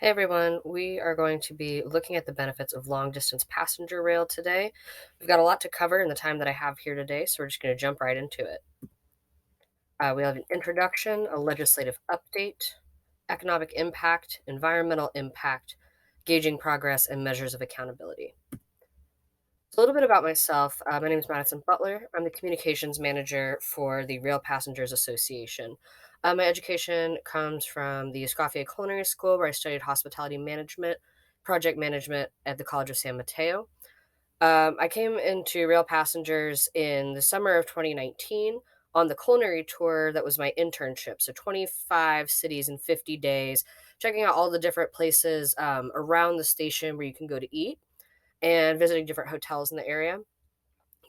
Hey everyone, we are going to be looking at the benefits of long distance passenger rail today. We've got a lot to cover in the time that I have here today, so we're just going to jump right into it. We have an introduction, a legislative update, economic impact, environmental impact, gauging progress, and measures of accountability. So, a little bit about myself. My name is Madison Butler. I'm the communications manager for the Rail Passengers Association. My education comes from the Escoffier Culinary School, where I studied hospitality management, project management at the College of San Mateo. I came into Rail Passengers in the summer of 2019 on the culinary tour that was my internship. So, 25 cities in 50 days, checking out all the different places around the station where you can go to eat and visiting different hotels in the area.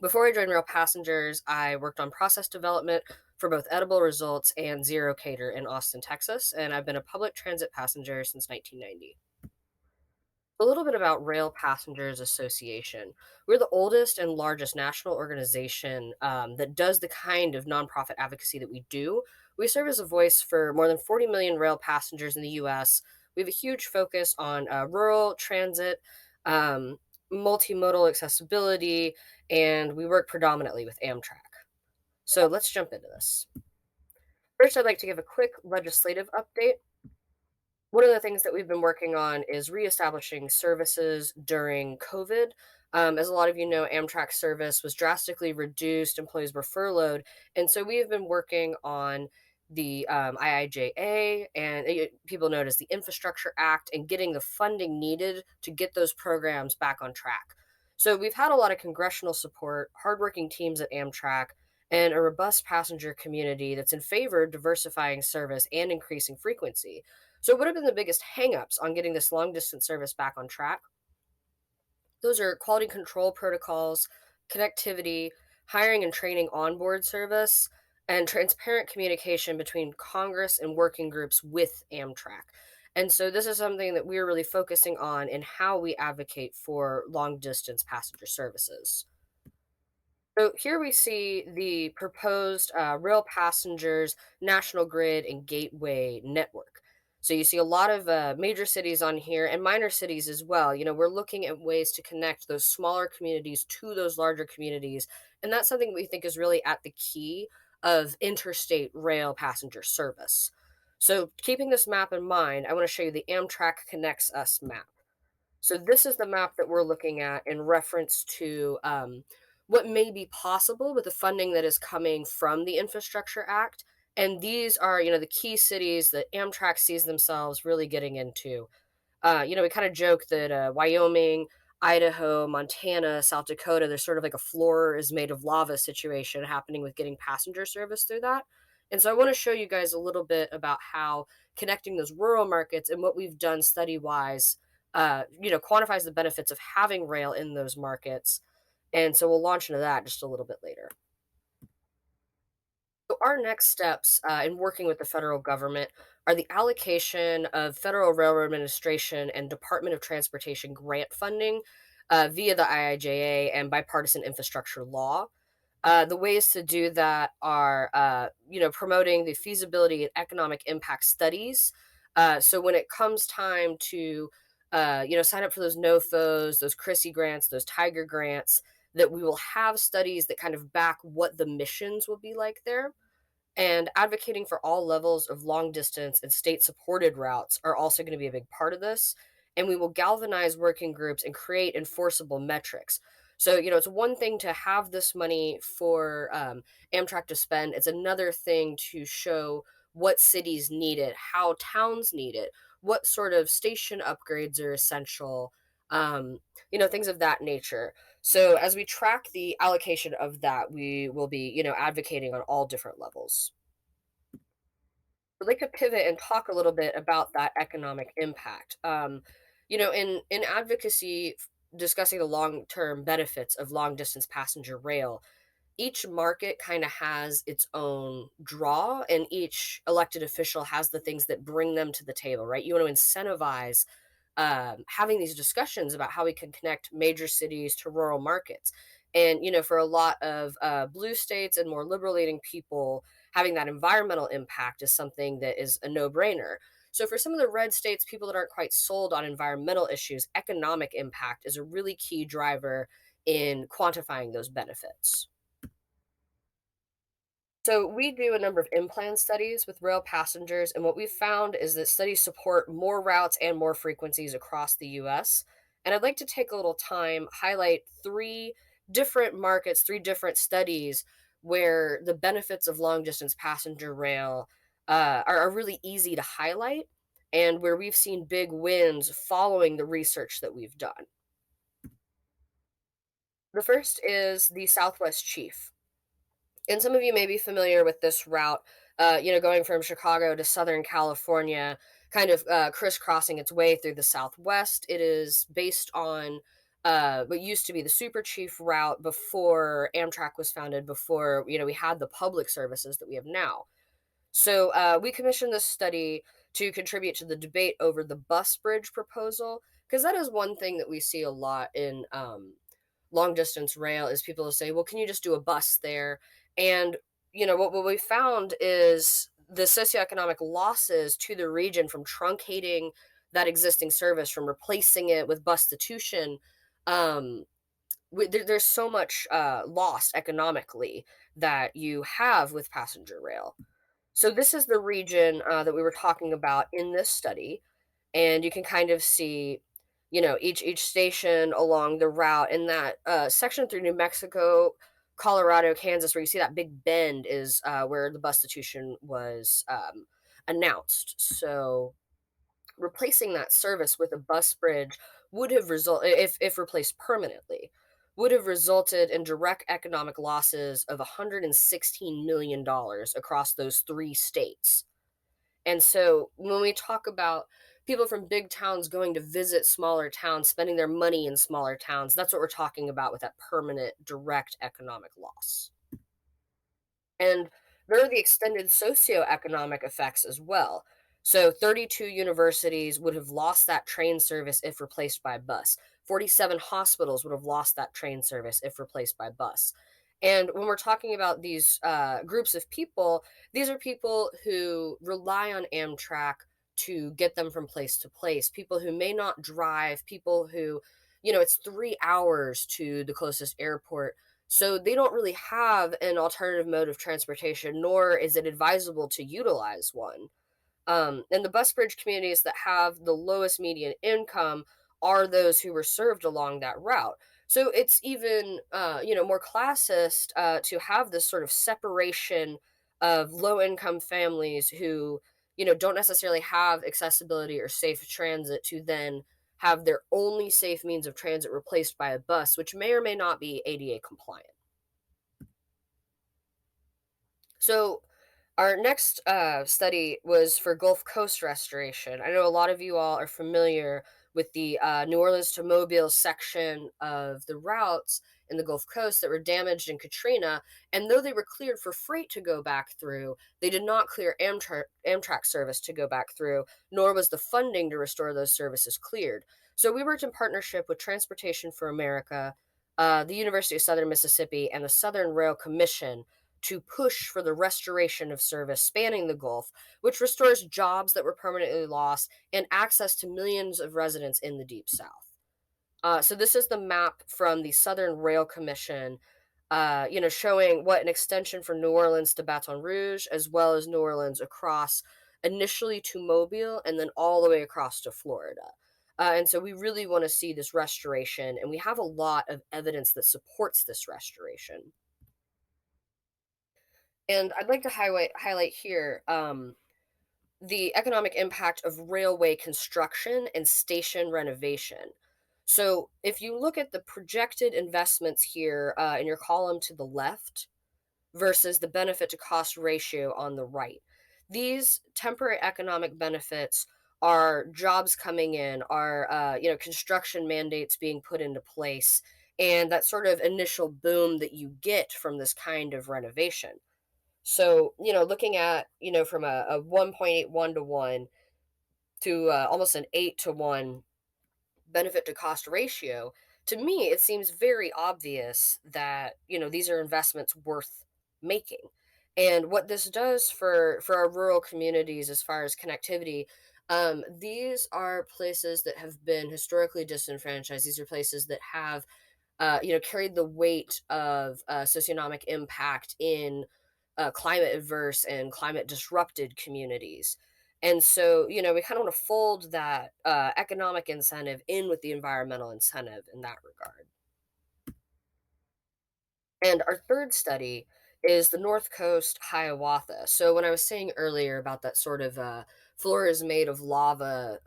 Before I joined Real Passengers, I worked on process development for both Edible Results and Zero Cater in Austin, Texas, and I've been a public transit passenger since 1990. A little bit about Rail Passengers Association. We're the oldest and largest national organization that does the kind of nonprofit advocacy that we do. We serve as a voice for more than 40 million rail passengers in the US. We have a huge focus on rural transit, um, multimodal accessibility, and we work predominantly with Amtrak. So let's jump into this. First, I'd like to give a quick legislative update. One of the things that we've been working on is reestablishing services during COVID. As a lot of you know, Amtrak service was drastically reduced, employees were furloughed. And so we have been working on the IIJA, and people know it as the Infrastructure Act, and getting the funding needed to get those programs back on track. So we've had a lot of congressional support, hardworking teams at Amtrak, and a robust passenger community that's in favor of diversifying service and increasing frequency. So, what have been the biggest hangups on getting this long distance service back on track? Those are quality control protocols, connectivity, hiring and training onboard service, and transparent communication between Congress and working groups with Amtrak. And so, this is something that we're really focusing on in how we advocate for long distance passenger services. So here we see the proposed rail passengers national grid and gateway network. So you see a lot of major cities on here and minor cities as well. You know, we're looking at ways to connect those smaller communities to those larger communities, and that's something we think is really at the key of interstate rail passenger service. So keeping this map in mind, I want to show you the Amtrak Connects Us map. So this is the map that we're looking at in reference to what may be possible with the funding that is coming from the Infrastructure Act. And these are, the key cities that Amtrak sees themselves really getting into. We kind of joke that Wyoming, Idaho, Montana, South Dakota, there's sort of like a floor is made of lava situation happening with getting passenger service through that. And so I want to show you guys a little bit about how connecting those rural markets and what we've done study wise, quantifies the benefits of having rail in those markets. And so we'll launch into that just a little bit later. So our next steps in working with the federal government are the allocation of Federal Railroad Administration and Department of Transportation grant funding via the IIJA and bipartisan infrastructure law. The ways to do that are, promoting the feasibility and economic impact studies. So when it comes time to, sign up for those NOFOs, those Chrissy grants, those Tiger grants, that we will have studies that kind of back what the missions will be like there. And advocating for all levels of long distance and state supported routes are also going to be a big part of this. And we will galvanize working groups and create enforceable metrics. So, it's one thing to have this money for Amtrak to spend, it's another thing to show what cities need it, how towns need it, what sort of station upgrades are essential, things of that nature. So as we track the allocation of that, we will be, advocating on all different levels. I'd like to pivot and talk a little bit about that economic impact. In advocacy, discussing the long term benefits of long distance passenger rail, each market kind of has its own draw, and each elected official has the things that bring them to the table, right? You want to incentivize having these discussions about how we can connect major cities to rural markets. And, for a lot of blue states and more liberal leaning people, having that environmental impact is something that is a no brainer. So, for some of the red states, people that aren't quite sold on environmental issues, economic impact is a really key driver in quantifying those benefits. So we do a number of in-plan studies with rail passengers, and what we've found is that studies support more routes and more frequencies across the US. And I'd like to take a little time, highlight three different markets, three different studies where the benefits of long distance passenger rail are really easy to highlight and where we've seen big wins following the research that we've done. The first is the Southwest Chief. And some of you may be familiar with this route, going from Chicago to Southern California, kind of crisscrossing its way through the Southwest. It is based on what used to be the Super Chief route before Amtrak was founded, before, we had the public services that we have now. So we commissioned this study to contribute to the debate over the bus bridge proposal, because that is one thing that we see a lot in long distance rail is people will say, well, can you just do a bus there? And, what we found is the socioeconomic losses to the region from truncating that existing service, from replacing it with bustitution. Um, there's so much lost economically that you have with passenger rail. So this is the region that we were talking about in this study, and you can kind of see, each station along the route. In that section through New Mexico, Colorado, Kansas, where you see that big bend is where the bustitution was announced. So replacing that service with a bus bridge would have resulted, if replaced permanently, would have resulted in direct economic losses of $116 million across those three states. And so when we talk about people from big towns going to visit smaller towns, spending their money in smaller towns, that's what we're talking about with that permanent direct economic loss. And there are the extended socioeconomic effects as well. So 32 universities would have lost that train service if replaced by bus. 47 hospitals would have lost that train service if replaced by bus. And when we're talking about these groups of people, these are people who rely on Amtrak to get them from place to place, people who may not drive, people who, it's 3 hours to the closest airport, so they don't really have an alternative mode of transportation, nor is it advisable to utilize one. And the bus bridge communities that have the lowest median income are those who were served along that route. So it's even, more classist to have this sort of separation of low income families who, don't necessarily have accessibility or safe transit to then have their only safe means of transit replaced by a bus, which may or may not be ADA compliant. So, our next study was for Gulf Coast restoration. I know a lot of you all are familiar with the New Orleans to Mobile section of the routes in the Gulf Coast that were damaged in Katrina. And though they were cleared for freight to go back through, they did not clear Amtrak service to go back through, nor was the funding to restore those services cleared. So we worked in partnership with Transportation for America, the University of Southern Mississippi, and the Southern Rail Commission to push for the restoration of service spanning the Gulf, which restores jobs that were permanently lost and access to millions of residents in the Deep South. So this is the map from the Southern Rail Commission, showing what an extension from New Orleans to Baton Rouge, as well as New Orleans across initially to Mobile and then all the way across to Florida. And so we really want to see this restoration, and we have a lot of evidence that supports this restoration. And I'd like to highlight here the economic impact of railway construction and station renovation. So, if you look at the projected investments here in your column to the left versus the benefit to cost ratio on the right, these temporary economic benefits are jobs coming in, are construction mandates being put into place, and that sort of initial boom that you get from this kind of renovation. So, looking at, from a 1.81 to 1 to almost an 8 to 1 benefit to cost ratio, to me, it seems very obvious that, these are investments worth making. And what this does for our rural communities as far as connectivity, These are places that have been historically disenfranchised. These are places that have, carried the weight of socioeconomic impact in climate adverse and climate disrupted communities. And so, we kind of want to fold that economic incentive in with the environmental incentive in that regard. And our third study is the North Coast Hiawatha. So when I was saying earlier about that sort of floor is made of lava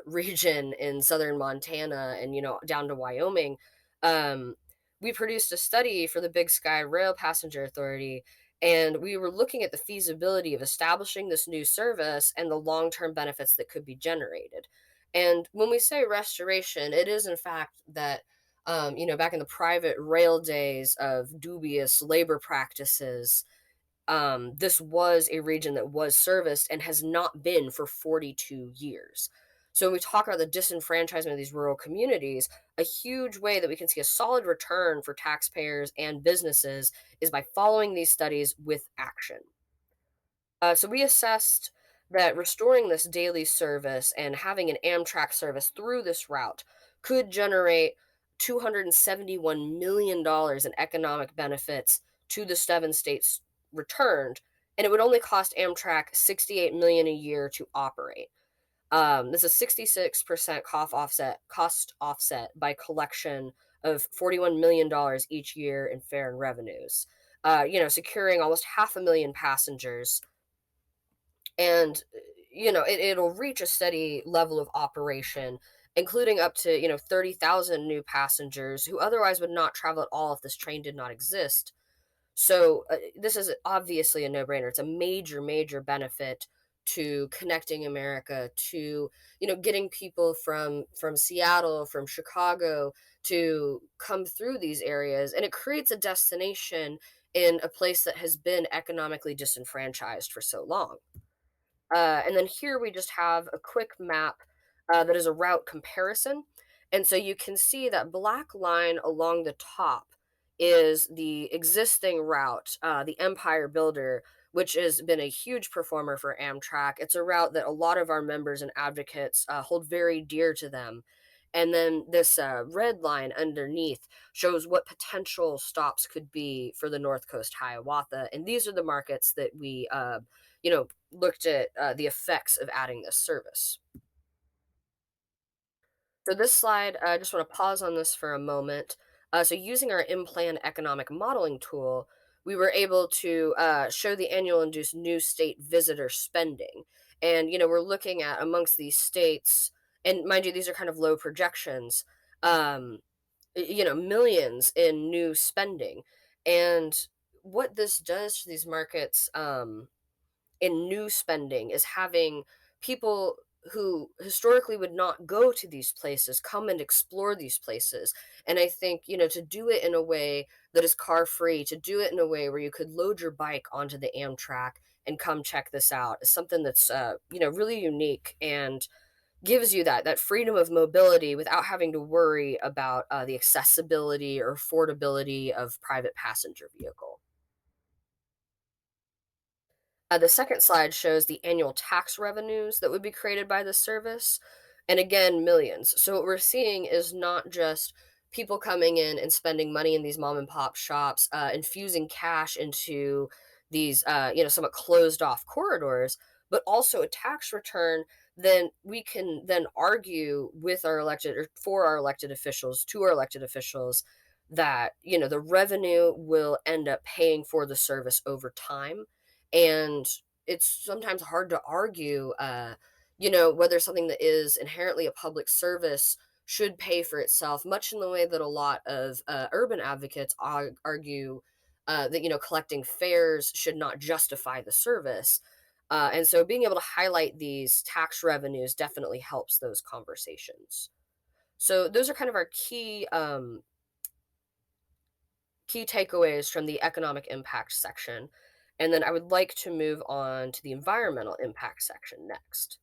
region in southern Montana and down to Wyoming, um, we produced a study for the Big Sky Rail Passenger Authority, and we were looking at the feasibility of establishing this new service and the long-term benefits that could be generated. And when we say restoration, it is in fact that back in the private rail days of dubious labor practices, this was a region that was serviced and has not been for 42 years. So when we talk about the disenfranchisement of these rural communities, a huge way that we can see a solid return for taxpayers and businesses is by following these studies with action. So we assessed that restoring this daily service and having an Amtrak service through this route could generate $271 million in economic benefits to the seven states returned, and it would only cost Amtrak $68 million a year to operate. This is 66% cost offset by collection of $41 million each year in fare and revenues. Securing almost half a million passengers, and it'll reach a steady level of operation, including up to 30,000 new passengers who otherwise would not travel at all if this train did not exist. So this is obviously a no-brainer. It's a major major benefit to connecting America, to getting people from Seattle, from Chicago, to come through these areas, and it creates a destination in a place that has been economically disenfranchised for so long. And then here we just have a quick map that is a route comparison. And so you can see that black line along the top is the existing route, the Empire Builder, which has been a huge performer for Amtrak. It's a route that a lot of our members and advocates hold very dear to them. And then this red line underneath shows what potential stops could be for the North Coast Hiawatha. And these are the markets that we, looked at the effects of adding this service. So this slide, I just want to pause on this for a moment. So using our in-plan economic modeling tool, we were able to show the annual induced new state visitor spending. And, we're looking at amongst these states, and mind you, these are kind of low projections, um, millions in new spending. And what this does to these markets, in new spending, is having people who historically would not go to these places come and explore these places. And I think, to do it in a way that is car free, to do it in a way where you could load your bike onto the Amtrak and come check this out, is something that's really unique and gives you that freedom of mobility without having to worry about the accessibility or affordability of private passenger vehicle. The second slide shows the annual tax revenues that would be created by this service. And again, millions. So, what we're seeing is not just people coming in and spending money in these mom and pop shops, infusing cash into these, somewhat closed off corridors, but also a tax return. Then we can then argue with our elected, or for our elected officials, to our elected officials, that, the revenue will end up paying for the service over time. And it's sometimes hard to argue, whether something that is inherently a public service should pay for itself, much in the way that a lot of urban advocates argue that collecting fares should not justify the service. And so being able to highlight these tax revenues definitely helps those conversations. So those are kind of our key takeaways from the economic impact section. And then I would like to move on to the environmental impact section next.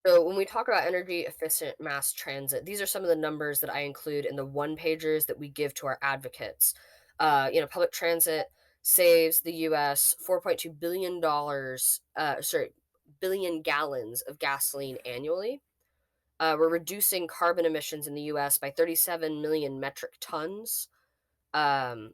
So when we talk about energy efficient mass transit, these are some of the numbers that I include in the one pagers that we give to our advocates. Public transit saves the US $4.2 billion, billion gallons of gasoline annually. We're reducing carbon emissions in the US by 37 million metric tons. Um,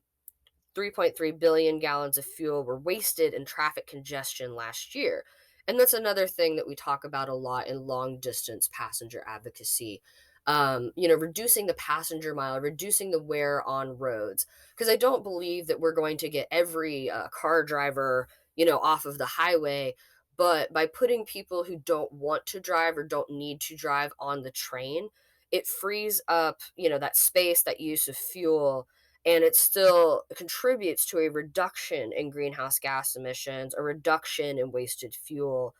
3.3 billion gallons of fuel were wasted in traffic congestion last year. And that's another thing that we talk about a lot in long distance passenger advocacy. Reducing the passenger mile, reducing the wear on roads. Because I don't believe that we're going to get every car driver, off of the highway. But by putting people who don't want to drive or don't need to drive on the train, it frees up, that space, that use of fuel, and it still contributes to a reduction in greenhouse gas emissions, a reduction in wasted fuel.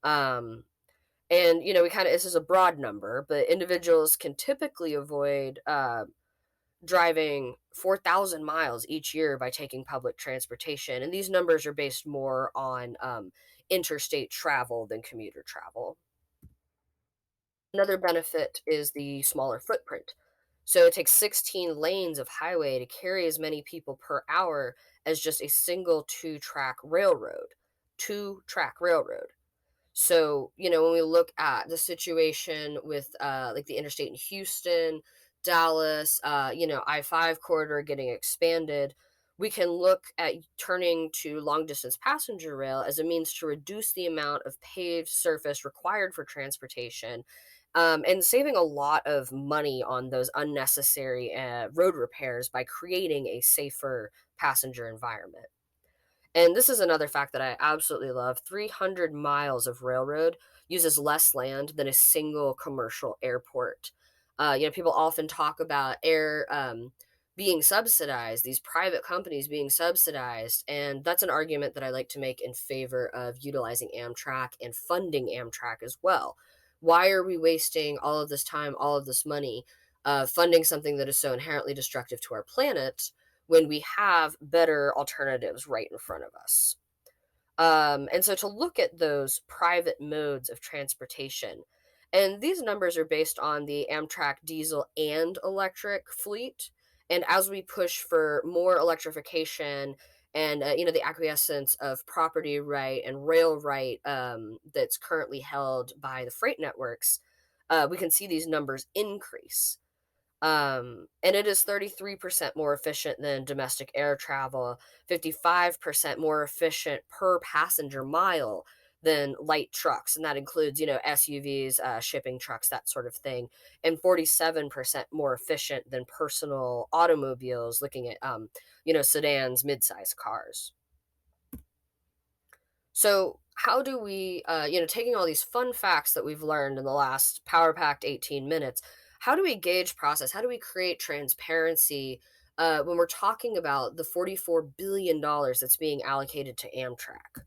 Um, and we kind of, this is a broad number, but individuals can typically avoid driving 4,000 miles each year by taking public transportation. And these numbers are based more on interstate travel than commuter travel. Another benefit is the smaller footprint. So it takes 16 lanes of highway to carry as many people per hour as just a single two-track railroad. Two-track railroad. So, when we look at the situation with like the interstate in Houston, Dallas, I-5 corridor getting expanded, we can look at turning to long distance passenger rail as a means to reduce the amount of paved surface required for transportation, and saving a lot of money on those unnecessary road repairs by creating a safer passenger environment. And this is another fact that I absolutely love. 300 miles of railroad uses less land than a single commercial airport. People often talk about air being subsidized, these private companies being subsidized. And that's an argument that I like to make in favor of utilizing Amtrak and funding Amtrak as well. Why are we wasting all of this time, all of this money, funding something that is so inherently destructive to our planet, when we have better alternatives right in front of us? And so to look at those private modes of transportation, and these numbers are based on the Amtrak diesel and electric fleet. And as we push for more electrification and the acquiescence of property right and rail right, that's currently held by the freight networks, we can see these numbers increase. And it is 33% more efficient than domestic air travel, 55% more efficient per passenger mile than light trucks. And that includes, SUVs, shipping trucks, that sort of thing. And 47% more efficient than personal automobiles, looking at, sedans, mid-sized cars. So, how do we, taking all these fun facts that we've learned in the last power packed 18 minutes, how do we gauge process? How do we create transparency when we're talking about the $44 billion that's being allocated to Amtrak?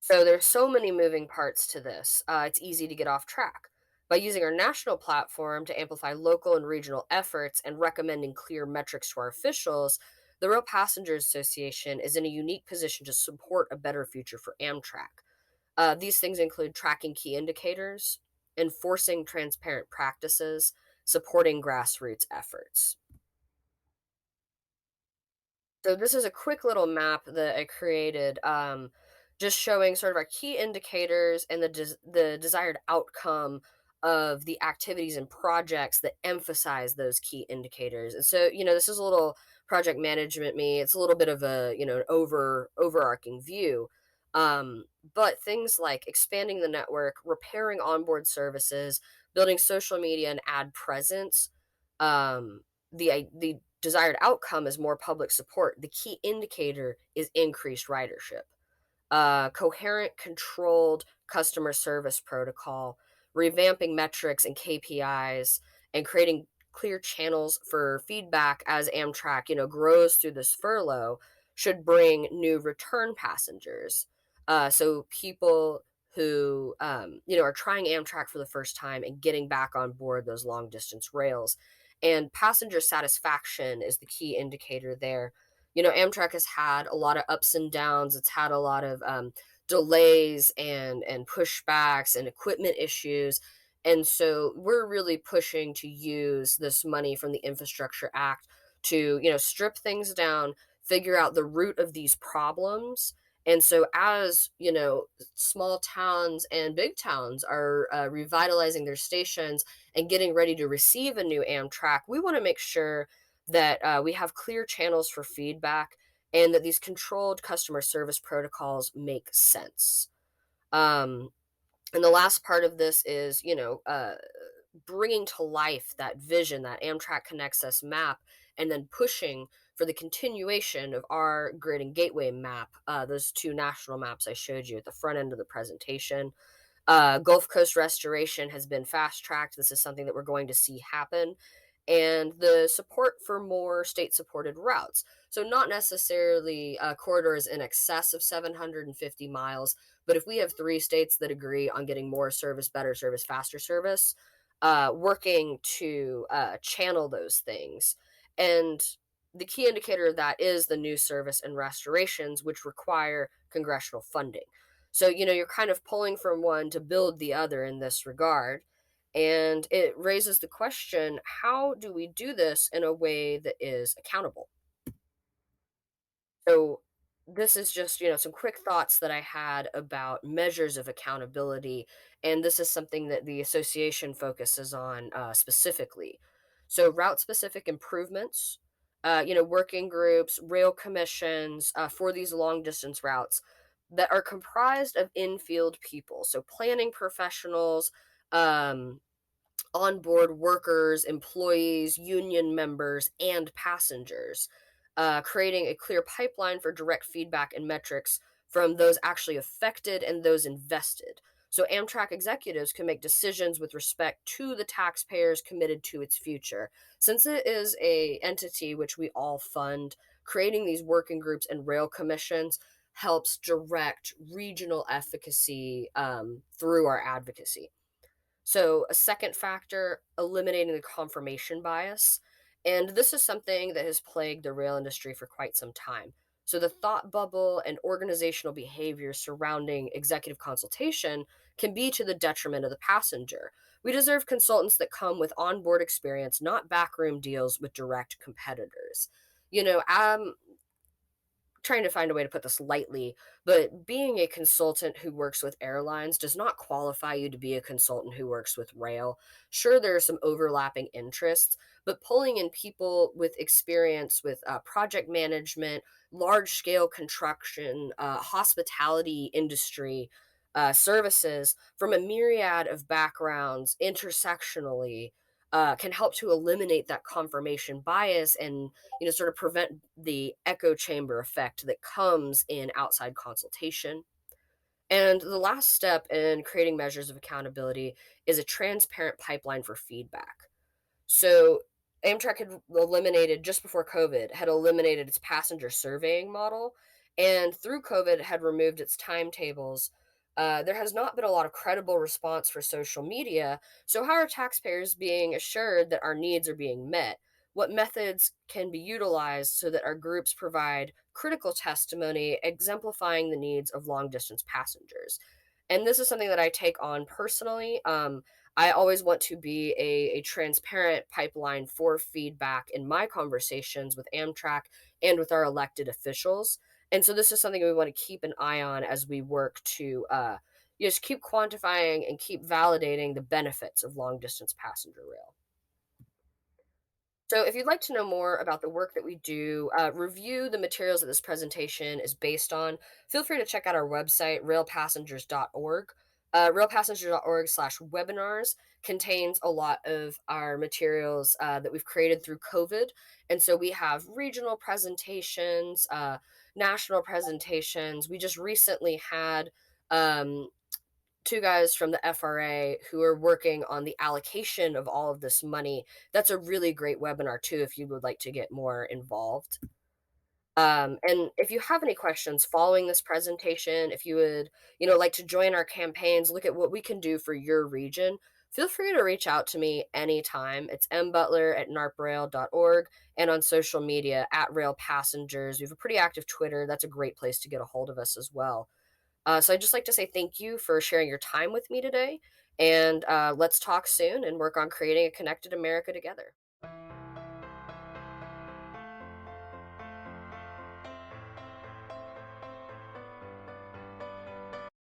So there's so many moving parts to this. It's easy to get off track. By using our national platform to amplify local and regional efforts and recommending clear metrics to our officials, the Rail Passengers Association is in a unique position to support a better future for Amtrak. These things include tracking key indicators, enforcing transparent practices, supporting grassroots efforts. So this is a quick little map that I created, just showing sort of our key indicators and the desired outcome of the activities and projects that emphasize those key indicators. And so, this is a little project management me. It's a little bit of a, an overarching view. But things like expanding the network, repairing onboard services, building social media and ad presence, the desired outcome is more public support. The key indicator is increased ridership. Coherent, controlled customer service protocol, revamping metrics and KPIs, and creating clear channels for feedback as Amtrak, grows through this furlough, should bring new return passengers. So people who, are trying Amtrak for the first time and getting back on board those long distance rails. And passenger satisfaction is the key indicator there. Amtrak has had a lot of ups and downs. It's had a lot of delays and pushbacks and equipment issues. And so we're really pushing to use this money from the Infrastructure Act to, strip things down, figure out the root of these problems. And so, as you know, small towns and big towns are revitalizing their stations and getting ready to receive a new Amtrak, we want to make sure that we have clear channels for feedback and that these controlled customer service protocols make sense. Um, and the last part of this is, bringing to life that vision, that Amtrak Connects Us map, and then pushing for the continuation of our grid and gateway map, those two national maps I showed you at the front end of the presentation. Gulf Coast restoration has been fast tracked. This is something that we're going to see happen. And the support for more state supported routes. So, not necessarily corridors in excess of 750 miles, but if we have three states that agree on getting more service, better service, faster service, working to channel those things. And the key indicator of that is the new service and restorations, which require congressional funding. So, you're kind of pulling from one to build the other in this regard. And it raises the question, how do we do this in a way that is accountable? So, this is just, some quick thoughts that I had about measures of accountability. And this is something that the association focuses on specifically. So, route specific improvements, working groups, rail commissions for these long distance routes that are comprised of in-field people. So, planning professionals, um, onboard workers, employees, union members, and passengers, creating a clear pipeline for direct feedback and metrics from those actually affected and those invested. So Amtrak executives can make decisions with respect to the taxpayers committed to its future. Since it is a entity which we all fund, creating these working groups and rail commissions helps direct regional efficacy through our advocacy. So, a second factor, eliminating the confirmation bias. And this is something that has plagued the rail industry for quite some time. So, the thought bubble and organizational behavior surrounding executive consultation can be to the detriment of the passenger. We deserve consultants that come with onboard experience, not backroom deals with direct competitors. Trying to find a way to put this lightly, but being a consultant who works with airlines does not qualify you to be a consultant who works with rail. Sure, there are some overlapping interests, but pulling in people with experience with project management, large scale construction, hospitality industry services from a myriad of backgrounds intersectionally can help to eliminate that confirmation bias and sort of prevent the echo chamber effect that comes in outside consultation. And the last step in creating measures of accountability is a transparent pipeline for feedback. So Amtrak had eliminated just before COVID, had eliminated its passenger surveying model, and through COVID had removed its timetables. There has not been a lot of credible response for social media. So how are taxpayers being assured that our needs are being met? What methods can be utilized so that our groups provide critical testimony exemplifying the needs of long distance passengers? And this is something that I take on personally. I always want to be a transparent pipeline for feedback in my conversations with Amtrak and with our elected officials. And so this is something we want to keep an eye on as we work to just keep quantifying and keep validating the benefits of long distance passenger rail. So, if you'd like to know more about the work that we do, review the materials that this presentation is based on, feel free to check out our website, railpassengers.org. Railpassengers.org/webinars contains a lot of our materials that we've created through COVID. And so we have regional presentations, national presentations. We just recently had um, two guys from the FRA who are working on the allocation of all of this money. That's a really great webinar too if you would like to get more involved. And if you have any questions following this presentation, if you would, like to join our campaigns, look at what we can do for your region, feel free to reach out to me anytime. It's mbutler@narprail.org and on social media at Rail Passengers. We have a pretty active Twitter. That's a great place to get a hold of us as well. So I'd just like to say thank you for sharing your time with me today. And let's talk soon and work on creating a connected America together.